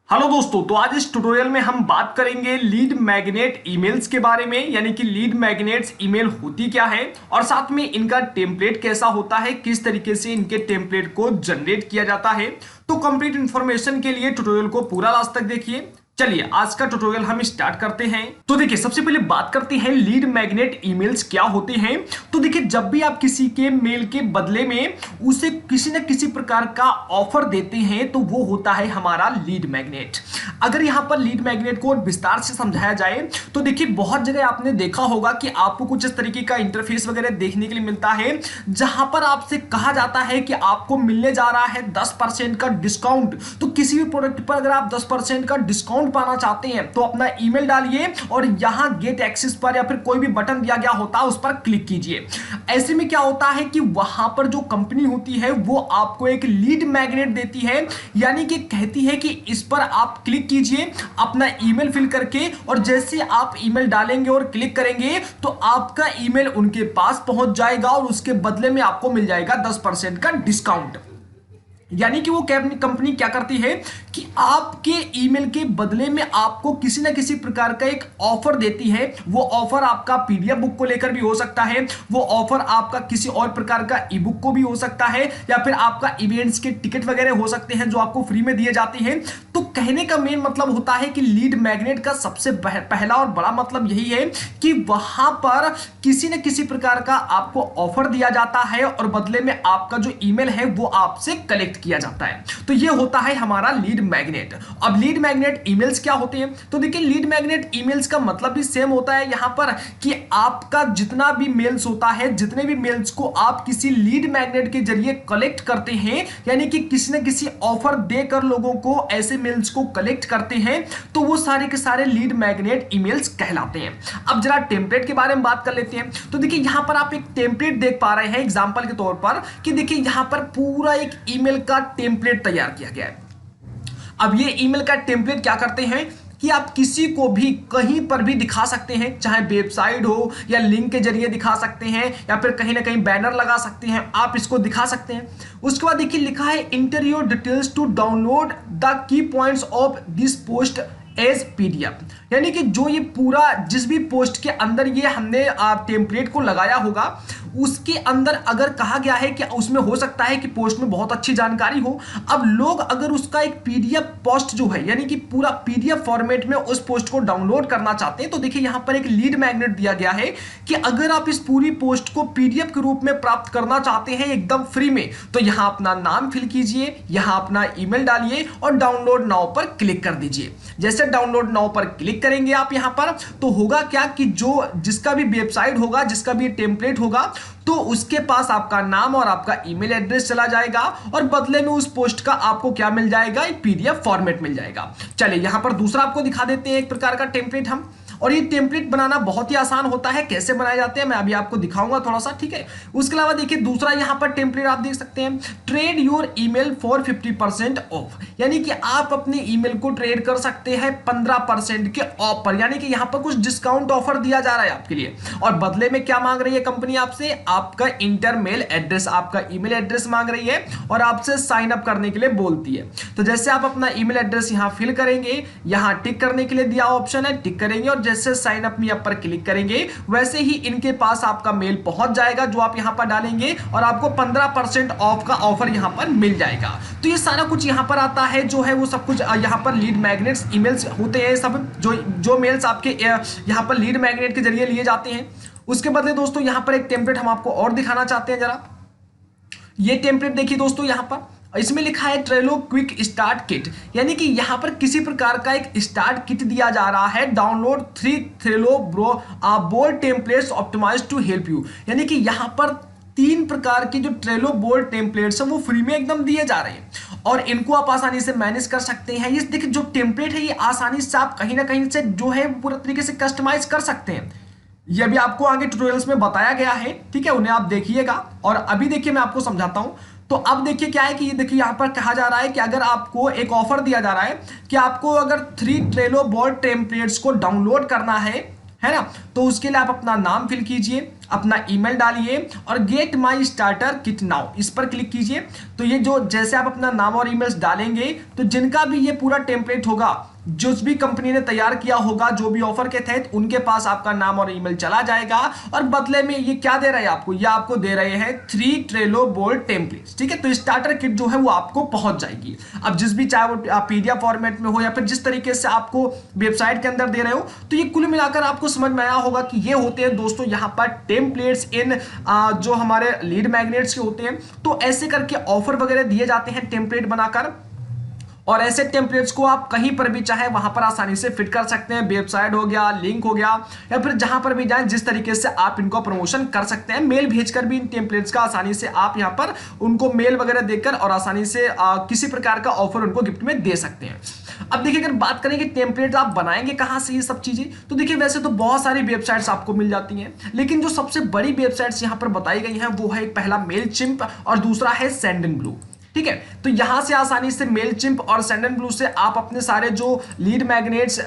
Hello दोस्तों, तो आज इस ट्यूटोरियल में हम बात करेंगे लीड मैग्नेट ईमेल्स के बारे में। यानी कि लीड मैग्नेट्स ईमेल होती क्या है और साथ में इनका टेम्पलेट कैसा होता है, किस तरीके से इनके टेम्पलेट को जनरेट किया जाता है। तो कंप्लीट इंफॉर्मेशन के लिए ट्यूटोरियल को पूरा लास्ट तक देखिए। चलिए आज का ट्यूटोरियल हम स्टार्ट करते हैं। तो देखिए, सबसे पहले बात करते हैं लीड मैग्नेट ईमेल्स क्या होते हैं। तो देखिए, जब भी आप किसी के मेल के बदले में उसे किसी न किसी प्रकार का ऑफर देते हैं तो वो होता है हमारा लीड मैग्नेट। अगर यहां पर लीड मैग्नेट को विस्तार से समझाया जाए तो देखिए, बहुत जगह आपने देखा होगा कि आपको कुछ इस तरीके का इंटरफेस वगैरह देखने के लिए मिलता है, जहां पर आपसे कहा जाता है कि आपको मिलने जा रहा है 10% का डिस्काउंट। तो किसी भी प्रोडक्ट पर अगर आप 10% का डिस्काउंट पाना चाहते हैं तो अपना ईमेल डालिए और यहां गेट एक्सेस पर या फिर कोई भी बटन दिया गया होता है उस पर क्लिक कीजिए। ऐसे में क्या होता है कि वहां पर जो कंपनी होती है वो आपको एक लीड मैग्नेट देती है, यानी कि कहती है कि इस पर आप क्लिक कीजिए अपना ईमेल फिल करके, और जैसे आप ईमेल डालेंगे और क्लिक करेंगे तो आपका ईमेल उनके पास पहुंच जाएगा और उसके बदले में आपको मिल जाएगा 10% का डिस्काउंट। यानी कि वो कंपनी क्या करती है कि आपके ईमेल के बदले में आपको किसी ना किसी प्रकार का एक ऑफर देती है। वो ऑफर आपका पीडीएफ बुक को लेकर भी हो सकता है, वो ऑफर आपका किसी और प्रकार का ई बुक को भी हो सकता है, या फिर आपका इवेंट्स के टिकट वगैरह हो सकते हैं जो आपको फ्री में दिए जाते हैं। तो कहने का मेन मतलब होता है कि लीड मैग्नेट का सबसे पहला और बड़ा मतलब यही है कि वहां पर किसी न किसी प्रकार का आपको ऑफर दिया जाता है और बदले में आपका जो ईमेल है वो आपसे कलेक्ट किया जाता है। तो ये होता है हमारा लीड मैग्नेट। अब लीड मैग्नेट ईमेल्स क्या होते हैं, तो देखिए, लीड मैग्नेट ईमेल्स का मतलब भी सेम होता है यहां पर कि आपका जितना भी मेल्स होता है, जितने भी मेल्स को आप किसी लीड मैग्नेट के जरिए कलेक्ट करते हैं, यानी कि किसी न किसी ऑफर देकर लोगों को ऐसे मेल्स को कलेक्ट करते हैं, तो वो सारे के सारे लीड मैग्नेट ईमेल्स कहलाते हैं। अब जरा टेम्पलेट के बारे में बात कर लेते हैं। तो देखिए, यहां पर आप एक टेम्पलेट देख पा रहे हैं एग्जांपल के तौर पर कि देखिए, यहां पर पूरा एक ईमेल का टेम्पलेट तैयार किया गया है। अब ये ईमेल का टेम्पलेट क्या करते हैं कि आप किसी को भी कहीं पर भी दिखा सकते हैं, चाहे वेबसाइट हो या लिंक के जरिए दिखा सकते हैं, या फिर कहीं ना कहीं बैनर लगा सकते हैं, आप इसको दिखा सकते हैं। उसके बाद देखिए, लिखा है enter your details to download the key points of this post as PDF. यानी कि जो ये पूरा जिस भी पोस्ट के अंदर ये हमने टेम्पलेट को लगाया होगा उसके अंदर अगर कहा गया है कि उसमें हो सकता है कि पोस्ट में बहुत अच्छी जानकारी हो। अब लोग अगर उसका एक पीडीएफ पोस्ट जो है, यानी कि पूरा पीडीएफ फॉर्मेट में उस पोस्ट को डाउनलोड करना चाहते हैं, तो देखिए यहां पर एक लीड मैग्नेट दिया गया है कि अगर आप इस पूरी पोस्ट को पीडीएफ के रूप में प्राप्त करना चाहते हैं एकदम फ्री में, तो यहां अपना नाम फिल कीजिए, यहां अपना ईमेल डालिए और डाउनलोड नाउ पर क्लिक कर दीजिए। जैसे डाउनलोड नाउ पर क्लिक करेंगे आप यहां पर, तो होगा क्या कि जो जिसका भी वेबसाइट होगा, जिसका भी टेम्पलेट होगा, तो उसके पास आपका नाम और आपका ईमेल एड्रेस चला जाएगा और बदले में उस पोस्ट का आपको क्या मिल जाएगा, एक पीडीएफ फॉर्मेट मिल जाएगा। चलिए यहां पर दूसरा आपको दिखा देते हैं एक प्रकार का टेम्पलेट हम। और ये टेम्पलेट बनाना बहुत ही आसान होता है। कैसे बनाए जाते हैं मैं अभी आपको दिखाऊंगा थोड़ा सा, ठीक है। उसके अलावा देखिए, दूसरा यहां पर टेम्पलेट आप देख सकते हैं, trade your email for 50% of. यानी कि आप अपने ईमेल को ट्रेड कर सकते हैं 15% के ऑफ पर, यानी कि यहां पर कुछ डिस्काउंट ऑफर दिया जा रहा है आपके लिए। और बदले में क्या मांग रही है कंपनी आपसे, आपका इंटर मेल एड्रेस, आपका ईमेल एड्रेस मांग रही है और आपसे साइन अप करने के लिए बोलती है। तो जैसे आप अपना ईमेल एड्रेस यहां फिल करेंगे, यहां टिक करने के लिए दिया ऑप्शन है, टिक करेंगे और जैसे साइन अप मी अप पर क्लिक करेंगे वैसे ही इनके पास आपका मेल पहुंच जाएगा जो आप यहां पर डालेंगे और आपको 15% ऑफ का ऑफर यहां पर मिल जाएगा। तो ये सारा कुछ यहां पर आता है, जो है वो सब कुछ यहां पर लीड मैग्नेट्स ईमेल्स होते हैं। सब जो मेल्स आपके यहां पर लीड मैग्नेट के जरिए लिए जाते हैं। उसके बदले दोस्तों यहां पर एक टेम्पलेट हम आपको और दिखाना चाहते हैं। जरा ये टेम्पलेट देखिए दोस्तों, यहां पर इसमें लिखा है ट्रेलो क्विक स्टार्ट किट। यानी कि यहां पर किसी प्रकार का एक स्टार्ट किट दिया जा रहा है, download 3 Trello board templates optimized to help you. यानी कि यहां पर 3 प्रकार के जो ट्रेलो बोर्ड टेम्पलेट्स हैं वो फ्री में एकदम दिए जा रहे हैं और इनको आप आसानी से मैनेज कर सकते हैं। ये देखिए, जो टेम्पलेट है ये आसानी से आप कहीं ना कहीं से जो है पूरा तरीके से कस्टमाइज कर सकते हैं। ये भी आपको आगे ट्यूटोरियल्स में बताया गया है, ठीक है, उन्हें आप देखिएगा। और अभी देखिए मैं आपको समझाता हूं। तो अब देखिए क्या है कि ये देखिए यहां पर कहा जा रहा है कि अगर आपको एक ऑफर दिया जा रहा है कि आपको अगर 3 ट्रेलो बोर्ड टेम्पलेट्स को डाउनलोड करना है ना, तो उसके लिए आप अपना नाम फिल कीजिए, अपना ईमेल डालिए और get my starter kit now इस पर क्लिक कीजिए। तो ये जो जैसे आप अपना नाम और ईमेल्स डालेंगे तो जिनका भी ये पूरा टेम्पलेट होगा, जो भी कंपनी ने तैयार किया होगा जो भी ऑफर के तहत, उनके पास आपका नाम और ईमेल चला जाएगा और बदले में ये क्या दे रहे हैं आपको, ये आपको दे रहे हैं 3 ट्रेलो बोल्ड टेम्पलेट्स। ठीक है, तो स्टार्टर किट जो है वो आपको पहुंच जाएगी। अब जिस भी चाहे वो पीडीएफ फॉर्मेट में हो या फिर जिस तरीके से आपको वेबसाइट के अंदर दे रहे हो, तो ये कुल मिलाकर आपको समझ में आया होगा कि ये होते हैं दोस्तों यहाँ पर टेम्पलेट्स इन जो हमारे लीड मैग्नेट्स के होते हैं। तो ऐसे करके ऑफर वगैरह दिए जाते हैं टेम्पलेट बनाकर, और ऐसे टेम्पलेट्स को आप कहीं पर भी चाहे वहां पर आसानी से फिट कर सकते हैं। वेबसाइट हो गया, लिंक हो गया, या फिर जहां पर भी जाएं जिस तरीके से आप इनको प्रमोशन कर सकते हैं। मेल भेजकर भी इन टेम्पलेट्स का आसानी से आप यहां पर उनको मेल वगैरह देकर और आसानी से किसी प्रकार का ऑफर उनको गिफ्ट में दे सकते हैं। अब देखिए, अगर बात करें कि टेम्पलेट आप बनाएंगे कहां से ये सब चीजें, तो देखिए वैसे तो बहुत सारी वेबसाइट्स आपको मिल जाती हैं, लेकिन जो सबसे बड़ी वेबसाइट्स यहां पर बताई गई हैं वो है पहला मेलचिम्प और दूसरा है सेंडनब्लू। ठीक है, तो यहां से आसानी से मेलचिम्प और सेंडनब्लू से आप अपने सारे जो लीड मैग्नेट्स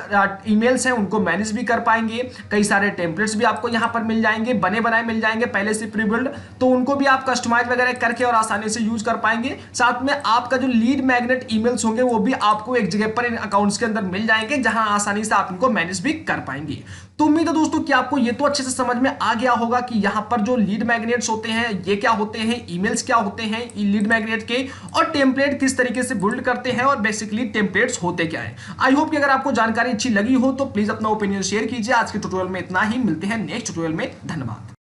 ईमेल्स हैं उनको मैनेज भी कर पाएंगे। कई सारे टेम्पलेट्स भी आपको यहां पर मिल जाएंगे, बने बनाए मिल जाएंगे पहले से प्री बिल्ड, तो उनको भी आप कस्टमाइज वगैरह करके और आसानी से यूज कर पाएंगे। साथ में आपका जो लीड मैग्नेट ईमेल्स होंगे वो भी आपको एक जगह पर इन अकाउंट्स के अंदर मिल जाएंगे, जहां आसानी से आप इनको मैनेज भी कर पाएंगे। तो उम्मीद है दोस्तों कि आपको ये तो अच्छे से समझ में आ गया होगा कि यहां पर जो लीड मैग्नेट्स होते हैं ये क्या होते हैं, ईमेल्स क्या होते हैं लीड मैग्नेट के, और टेम्पलेट किस तरीके से बिल्ड करते हैं, और बेसिकली टेम्पलेट्स होते क्या है। आई होप कि अगर आपको जानकारी अच्छी लगी हो तो प्लीज अपना ओपिनियन शेयर कीजिए। आज के ट्यूटोरियल में इतना ही, मिलते हैं नेक्स्ट ट्यूटोरियल में। धन्यवाद।